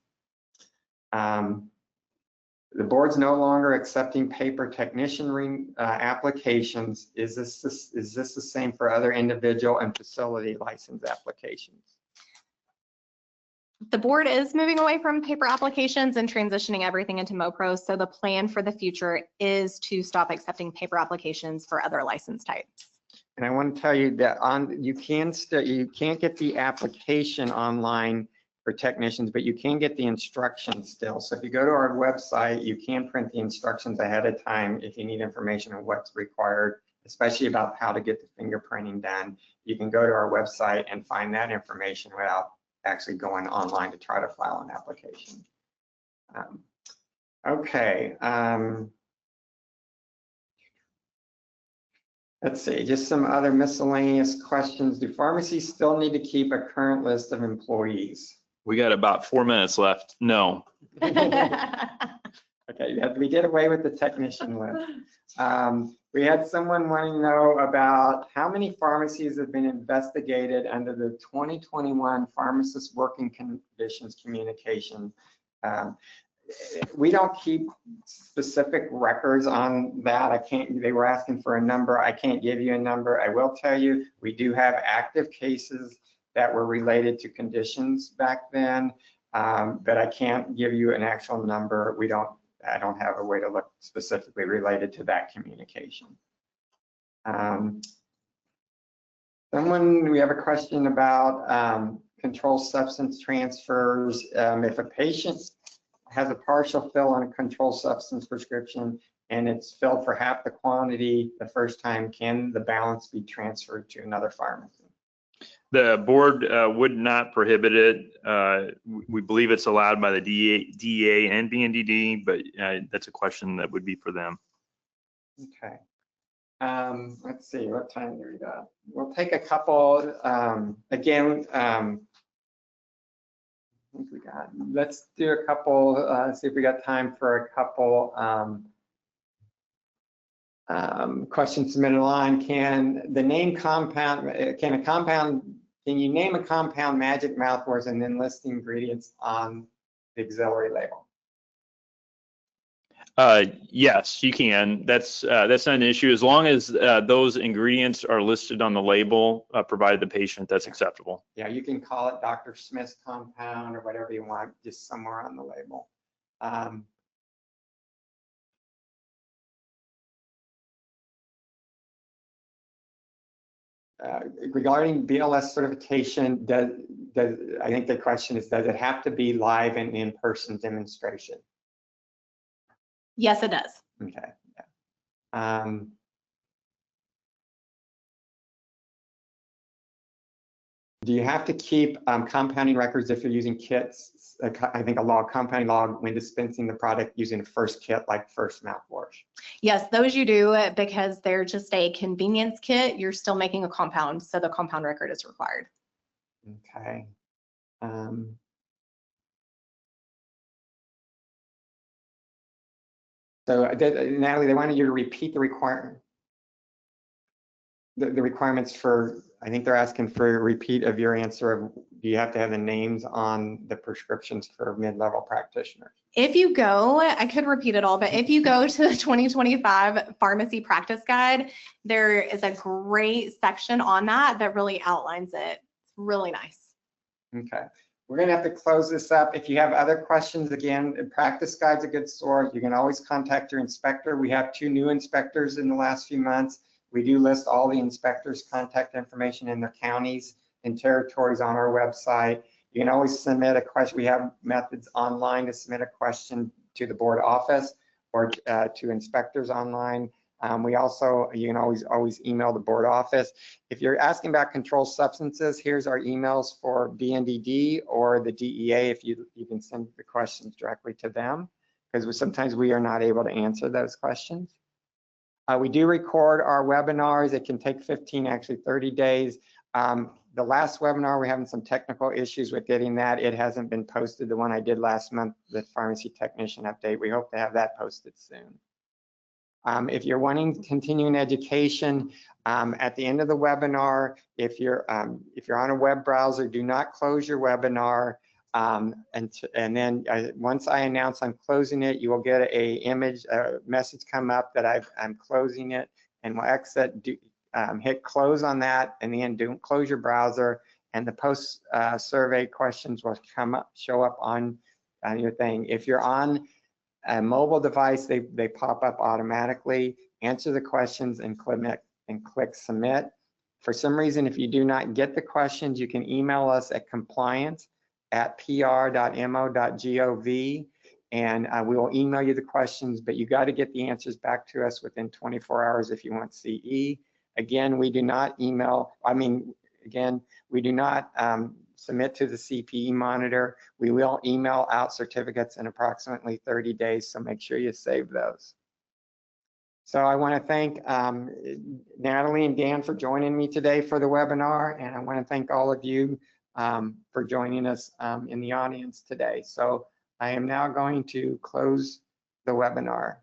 The board's no longer accepting paper technician applications. Is this the same for other individual and facility license applications? The board is moving away from paper applications and transitioning everything into MoPro. So the plan for the future is to stop accepting paper applications for other license types. And I want to tell you that you can't get the application online for technicians, but you can get the instructions still. So if you go to our website, you can print the instructions ahead of time if you need information on what's required, especially about how to get the fingerprinting done. You can go to our website and find that information without actually going online to try to file an application. Okay. Let's see, just some other miscellaneous questions. Do pharmacies still need to keep a current list of employees? We got about 4 minutes left. No. Okay, we did away with the technician list. We had someone wanting to know about how many pharmacies have been investigated under the 2021 Pharmacist Working Conditions Communication. We don't keep specific records on that. They were asking for a number. I can't give you a number. I will tell you, we do have active cases that were related to conditions back then, but I can't give you an actual number. I don't have a way to look specifically related to that communication. We have a question about controlled substance transfers. If a patient has a partial fill on a controlled substance prescription and it's filled for half the quantity the first time, can the balance be transferred to another pharmacy? The board would not prohibit it. We believe it's allowed by the DEA and BNDD, but that's a question that would be for them. Okay. Let's see, what time do we got? We'll take a couple, again, I think we got, let's do a couple, see if we got time for a couple questions submitted online. Can you name a compound magic mouthwash and then list the ingredients on the auxiliary label? Yes, you can. That's not an issue as long as those ingredients are listed on the label provided the patient. That's acceptable. Yeah, you can call it Dr. Smith's compound or whatever you want, just somewhere on the label. Regarding BLS certification, I think the question is, does it have to be live and in-person demonstration? Yes, it does. Okay. Yeah. Do you have to keep compounding records if you're using kits? I think a compounding log when dispensing the product using a first kit like first mouthwash. Yes, those you do because they're just a convenience kit. You're still making a compound, so the compound record is required. Okay. So Natalie, they wanted you to repeat the requirements for, I think they're asking for a repeat of your answer of, do you have to have the names on the prescriptions for mid-level practitioners? If you go, I could repeat it all, but if you go to the 2025 Pharmacy Practice Guide, there is a great section on that really outlines it. It's really nice. Okay. We're going to have to close this up. If you have other questions, again, Practice Guide's a good source. You can always contact your inspector. We have 2 new inspectors in the last few months. We do list all the inspectors' contact information in their counties and territories on our website. You can always submit a question. We have methods online to submit a question to the board office or to inspectors online. You can always email the board office. If you're asking about controlled substances, here's our emails for BNDD or the DEA if you can send the questions directly to them, because sometimes we are not able to answer those questions. We do record our webinars. It can take 15, actually 30 days. The last webinar, we're having some technical issues with getting that. It hasn't been posted. The one I did last month, the pharmacy technician update, we hope to have that posted soon. If you're wanting continuing education, at the end of the webinar, if you're on a web browser, do not close your webinar. And then once I announce I'm closing it, you will get a message come up that I'm closing it, and we'll exit, hit close on that, and then don't close your browser, and the post survey questions will show up on your thing. If you're on a mobile device, they pop up automatically. Answer the questions and click submit. For some reason, if you do not get the questions, you can email us at compliance@pr.mo.gov, and we will email you the questions, but you got to get the answers back to us within 24 hours if you want CE. Again, we do not submit to the CPE monitor. We will email out certificates in approximately 30 days, so make sure you save those. So I want to thank Natalie and Dan for joining me today for the webinar, and I want to thank all of you for joining us in the audience today. So I am now going to close the webinar.